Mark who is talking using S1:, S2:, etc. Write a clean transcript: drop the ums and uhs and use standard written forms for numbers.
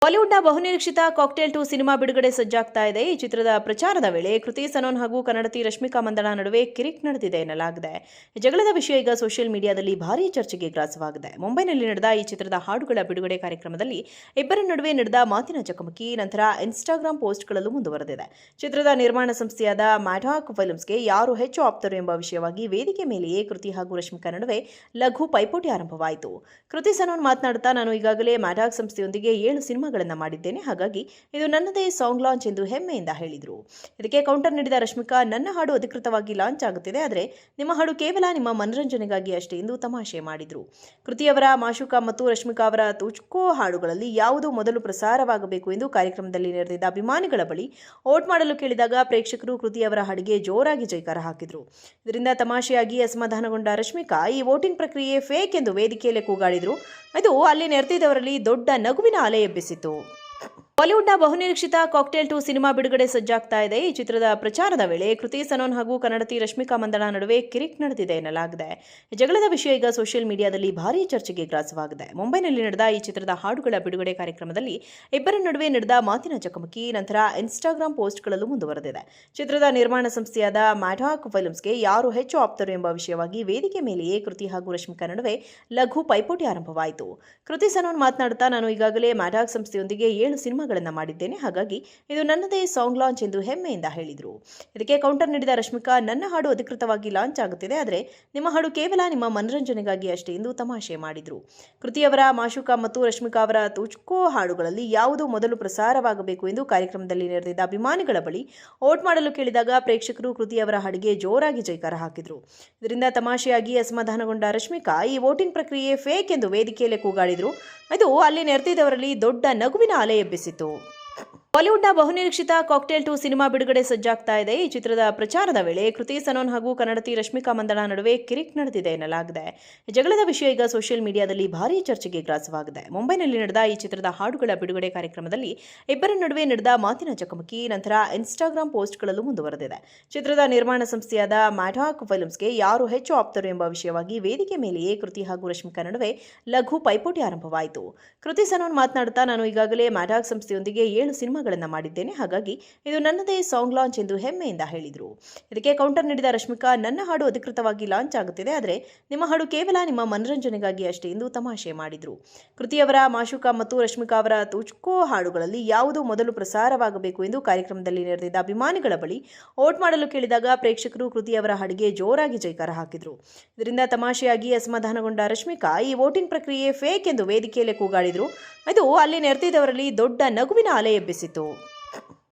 S1: ಬಾಲಿವುಡ್ನ ಬಹುನಿರೀಕ್ಷಿತ cocktail 2 cinema ಬಿಡುಗಡೆ ಸಜ್ಜಾಗ್ತಾ ಇದೆ. ಈ ಚಿತ್ರದ ಪ್ರಚಾರದ ವೇಳೆ ಕೃತಿ ಸನೋನ್ ಹಾಗೂ ಕನ್ನಡತಿ ರಶ್ಮಿಕಾ ಮಂದಣ್ಣ ನಡುವೆ ಕಿರಿಕ್ ನಡೆದಿದೆ ಎನ್ನಲಾಗಿದೆ. ಜಗಳದ ವಿಷಯ ಈಗ ಸೋಷಿಯಲ್ ಮೀಡಿಯಾದಲ್ಲಿ ಭಾರೀ ಚರ್ಚೆಗೆ ಗ್ರಾಸವಾಗಿದೆ. ಮುಂಬೈನಲ್ಲಿ ನಡೆದ ಈ ಚಿತ್ರದ ಹಾಡುಗಳ ಬಿಡುಗಡೆ ಕಾರ್ಯಕ್ರಮದಲ್ಲಿ ಇಬ್ಬರ ನಡುವೆ ನಡೆದ ಮಾತಿನ ಚಕಮಕಿ ನಂತರ ಇನ್ಸ್ಟಾಗ್ರಾಂ ಪೋಸ್ಟ್ಗಳಲ್ಲೂ ಮುಂದುವರೆದಿದೆ. ಚಿತ್ರದ ನಿರ್ಮಾಣ ಸಂಸ್ಥೆಯಾದ ಮ್ಯಾಡಾಕ್ ಫಿಲ್ಮ್ಸ್ಗೆ ಯಾರು ಹೆಚ್ಚು ಆಪ್ತರು ಎಂಬ ವಿಷಯವಾಗಿ ವೇದಿಕೆ ಮೇಲೆಯೇ ಕೃತಿ ಹಾಗೂ ರಶ್ಮಿಕಾ ನಡುವೆ ಲಘು ಪೈಪೋಟಿ ಆರಂಭವಾಯಿತು. ಕೃತಿ ಸನೋನ್ ಮಾತನಾಡುತ್ತಾ, ನಾನು ಈಗಾಗಲೇ ಮ್ಯಾಡಾಕ್ ಸಂಸ್ಥೆಯೊಂದಿಗೆ 7 ಸಿನಿಮಾಗಳನ್ನು ಮಾಡಿದ್ದೇನೆ, ಹಾಗಾಗಿ ಇದು ನನ್ನದೇ ಸಾಂಗ್ ಲಾಂಚ್ ಎಂದು ಹೆಮ್ಮೆಯಿಂದ ಹೇಳಿದರು. ಇದಕ್ಕೆ ಕೌಂಟರ್ ನೀಡಿದ ರಶ್ಮಿಕಾ, ನನ್ನ ಹಾಡು ಅಧಿಕೃತವಾಗಿ ಲಾಂಚ್ ಆಗುತ್ತಿದೆ, ಆದರೆ ನಿಮ್ಮ ಹಾಡು ಕೇವಲ ನಿಮ್ಮ ಮನರಂಜನೆಗಾಗಿ ಅಷ್ಟೇ ಎಂದು ತಮಾಷೆ ಮಾಡಿದರು. ಕೃತಿಯವರ ಮಾಶುಕ ಮತ್ತು ರಶ್ಮಿಕಾ ಅವರ ತುಚ್ಕೋ ಹಾಡುಗಳಲ್ಲಿ ಯಾವುದು ಮೊದಲು ಪ್ರಸಾರವಾಗಬೇಕು ಎಂದು ಕಾರ್ಯಕ್ರಮದಲ್ಲಿ ನೆರೆದಿದ್ದ ಅಭಿಮಾನಿಗಳ ಬಳಿ ವೋಟ್ ಮಾಡಲು ಕೇಳಿದಾಗ ಪ್ರೇಕ್ಷಕರು ಕೃತಿಯವರ ಹಾಡಿಗೆ ಜೋರಾಗಿ ಜೈಕಾರ ಹಾಕಿದರು. ಇದರಿಂದ ತಮಾಷೆಯಾಗಿ ಅಸಮಾಧಾನಗೊಂಡ ರಶ್ಮಿಕಾ, ಈ ವೋಟಿಂಗ್ ಪ್ರಕ್ರಿಯೆ ಫೇಕ್ ಎಂದು ವೇದಿಕೆಯಲ್ಲಿ ಕೂಗಾಡಿದರು. ಇದು ಅಲ್ಲಿ ನೆರೆದಿದ್ದವರಲ್ಲಿ ದೊಡ್ಡ ನಗುವಿನ ಅಲೆ ಎಬ್ಬಿಸಿತು. ಬಾಲಿವುಡ್ನ ಬಹುನಿರೀಕ್ಷಿತ ಕಾಕ್ಟೇಲ್ 2 ಸಿನಿಮಾ ಬಿಡುಗಡೆ ಸಜ್ಜಾಗ್ತಾ ಇದೆ. ಈ ಚಿತ್ರದ ಪ್ರಚಾರದ ವೇಳೆ ಕೃತಿ ಸನೋನ್ ಹಾಗೂ ಕನ್ನಡತಿ ರಶ್ಮಿಕಾ ಮಂದಣ್ಣ ನಡುವೆ ಕಿರಿಕ್ ನಡೆದಿದೆ ಎನ್ನಲಾಗಿದೆ. ಜಗಳದ ವಿಷಯ ಈಗ ಸೋಷಿಯಲ್ ಮೀಡಿಯಾದಲ್ಲಿ ಭಾರೀ ಚರ್ಚೆಗೆ ಗ್ರಾಸವಾಗಿದೆ. ಮುಂಬೈನಲ್ಲಿ ನಡೆದ ಈ ಚಿತ್ರದ ಹಾಡುಗಳ ಬಿಡುಗಡೆ ಕಾರ್ಯಕ್ರಮದಲ್ಲಿ ಇಬ್ಬರ ನಡುವೆ ನಡೆದ ಮಾತಿನ ಚಕಮಕಿ ನಂತರ ಇನ್ಸ್ಟಾಗ್ರಾಂ ಪೋಸ್ಟ್ಗಳಲ್ಲೂ ಮುಂದುವರೆದಿದೆ. ಚಿತ್ರದ ನಿರ್ಮಾಣ ಸಂಸ್ಥೆಯಾದ ಮ್ಯಾಡಾಕ್ ಫಿಲ್ಮ್ಸ್ಗೆ ಯಾರು ಹೆಚ್ಚು ಆಪ್ತರು ಎಂಬ ವಿಷಯವಾಗಿ ವೇದಿಕೆ ಮೇಲೆಯೇ ಕೃತಿ ಹಾಗೂ ರಶ್ಮಿಕಾ ನಡುವೆ ಲಘು ಪೈಪೋಟಿ ಆರಂಭವಾಯಿತು. ಕೃತಿ ಸನೋನ್ ಮಾತನಾಡುತ್ತಾ, ನಾನು ಈಗಾಗಲೇ ಮ್ಯಾಡಾಕ್ ಸಂಸ್ಥೆಯೊಂದಿಗೆ 7 ಸಿನಿಮಾಗಳನ್ನು ಮಾಡಿದ್ದೇನೆ, ಹಾಗಾಗಿ ಇದು ನನ್ನದೇ ಸಾಂಗ್ ಲಾಂಚ್ ಎಂದು ಹೆಮ್ಮೆಯಿಂದ ಹೇಳಿದರು. ಇದಕ್ಕೆ ಕೌಂಟರ್ ನೀಡಿದ ರಶ್ಮಿಕಾ, ನನ್ನ ಹಾಡು ಅಧಿಕೃತವಾಗಿ ಲಾಂಚ್ ಆಗುತ್ತಿದೆ, ಆದರೆ ನಿಮ್ಮ ಹಾಡು ಕೇವಲ ನಿಮ್ಮ ಮನರಂಜನೆಗಾಗಿ ಅಷ್ಟೇ ಎಂದು ತಮಾಷೆ ಮಾಡಿದರು. ಕೃತಿಯವರ ಮಾಶುಕ ಮತ್ತು ರಶ್ಮಿಕಾ ಅವರ ತುಚ್ಕೋ ಹಾಡುಗಳಲ್ಲಿ ಯಾವುದು ಮೊದಲು ಪ್ರಸಾರವಾಗಬೇಕು ಎಂದು ಕಾರ್ಯಕ್ರಮದಲ್ಲಿ ನೆರೆದಿದ್ದ ಅಭಿಮಾನಿಗಳ ಬಳಿ ವೋಟ್ ಮಾಡಲು ಕೇಳಿದಾಗ ಪ್ರೇಕ್ಷಕರು ಕೃತಿಯವರ ಹಾಡಿಗೆ ಜೋರಾಗಿ ಜೈಕಾರ ಹಾಕಿದರು. ಇದರಿಂದ ತಮಾಷೆಯಾಗಿ ಅಸಮಾಧಾನಗೊಂಡ ರಶ್ಮಿಕಾ, ಈ ವೋಟಿಂಗ್ ಪ್ರಕ್ರಿಯೆ ಫೇಕ್ ಎಂದು ವೇದಿಕೆಯಲ್ಲಿ ಕೂಗಾಡಿದರು. ಇದು ಅಲ್ಲಿ ನೆರೆದಿದ್ದವರಲ್ಲಿ ದೊಡ್ಡ ನಗುವಿನ ಅಲೆ ಎಬ್ಬಿಸಿತು. ಬಾಲಿವುಡ್ನ ಬಹುನಿರೀಕ್ಷಿತ ಕಾಕ್ಟೇಲ್ 2 ಸಿನಿಮಾ ಬಿಡುಗಡೆ ಸಜ್ಜಾಗ್ತಾ ಇದೆ. ಈ ಚಿತ್ರದ ಪ್ರಚಾರದ ವೇಳೆ ಕೃತಿ ಸನೋನ್ ಹಾಗೂ ಕನ್ನಡತಿ ರಶ್ಮಿಕಾ ಮಂದಣ್ಣ ನಡುವೆ ಕಿರಿಕ್ ನಡೆದಿದೆ ಎನ್ನಲಾಗಿದೆ. ಜಗಳದ ವಿಷಯ ಈಗ ಸೋಷಿಯಲ್ ಮೀಡಿಯಾದಲ್ಲಿ ಭಾರೀ ಚರ್ಚೆಗೆ ಗ್ರಾಸವಾಗಿದೆ. ಮುಂಬೈನಲ್ಲಿ ನಡೆದ ಈ ಚಿತ್ರದ ಹಾಡುಗಳ ಬಿಡುಗಡೆ ಕಾರ್ಯಕ್ರಮದಲ್ಲಿ ಇಬ್ಬರ ನಡುವೆ ನಡೆದ ಮಾತಿನ ಚಕಮಕಿ ನಂತರ ಇನ್ಸ್ಟಾಗ್ರಾಂ ಪೋಸ್ಟ್ಗಳಲ್ಲೂ ಮುಂದುವರೆದಿದೆ. ಚಿತ್ರದ ನಿರ್ಮಾಣ ಸಂಸ್ಥೆಯಾದ ಮ್ಯಾಡಾಕ್ ಫಿಲ್ಮ್ಸ್ಗೆ ಯಾರು ಹೆಚ್ಚು ಆಪ್ತರು ಎಂಬ ವಿಷಯವಾಗಿ ವೇದಿಕೆ ಮೇಲೆಯೇ ಕೃತಿ ಹಾಗೂ ರಶ್ಮಿಕಾ ನಡುವೆ ಲಘು ಪೈಪೋಟಿ ಆರಂಭವಾಯಿತು. ಕೃತಿ ಸನೋನ್ ಮಾತನಾಡುತ್ತಾ, ನಾನು ಈಗಾಗಲೇ ಮ್ಯಾಡಾಕ್ ಸಂಸ್ಥೆಯೊಂದಿಗೆ 7 ಸಿನಿಮಾಗಳನ್ನು ಮಾಡಿದ್ದೇನೆ, ಹಾಗಾಗಿ ಇದು ನನ್ನದೇ ಸಾಂಗ್ ಲಾಂಚ್ ಎಂದು ಹೆಮ್ಮೆಯಿಂದ ಹೇಳಿದರು. ಇದಕ್ಕೆ ಕೌಂಟರ್ ನೀಡಿದ ರಶ್ಮಿಕಾ, ನನ್ನ ಹಾಡು ಅಧಿಕೃತವಾಗಿ ಲಾಂಚ್ ಆಗುತ್ತಿದೆ, ಆದರೆ ನಿಮ್ಮ ಹಾಡು ಕೇವಲ ನಿಮ್ಮ ಮನರಂಜನೆಗಾಗಿ ಅಷ್ಟೇ ಎಂದು ತಮಾಷೆ ಮಾಡಿದರು. ಕೃತಿಯವರ ಮಾಶುಕ ಮತ್ತು ರಶ್ಮಿಕಾ ಅವರ ತುಚ್ಕೋ ಹಾಡುಗಳಲ್ಲಿ ಯಾವುದು ಮೊದಲು ಪ್ರಸಾರವಾಗಬೇಕು ಎಂದು ಕಾರ್ಯಕ್ರಮದಲ್ಲಿ ನೆರೆದಿದ್ದ ಅಭಿಮಾನಿಗಳ ಬಳಿ ವೋಟ್ ಮಾಡಲು ಕೇಳಿದಾಗ ಪ್ರೇಕ್ಷಕರು ಕೃತಿಯವರ ಹಾಡಿಗೆ ಜೋರಾಗಿ ಜೈಕಾರ ಹಾಕಿದರು. ಇದರಿಂದ ತಮಾಷೆಯಾಗಿ ಅಸಮಾಧಾನಗೊಂಡ ರಶ್ಮಿಕಾ, ಈ ವೋಟಿಂಗ್ ಪ್ರಕ್ರಿಯೆ ಫೇಕ್ ಎಂದು ವೇದಿಕೆಯಲ್ಲಿ ಕೂಗಾಡಿದರು. ಇದು ಅಲ್ಲಿ ನೆರೆದಿದ್ದವರಲ್ಲಿ ದೊಡ್ಡ ನಗುವಿನ ಅಲೆ ಎಬ್ಬಿಸಿತು.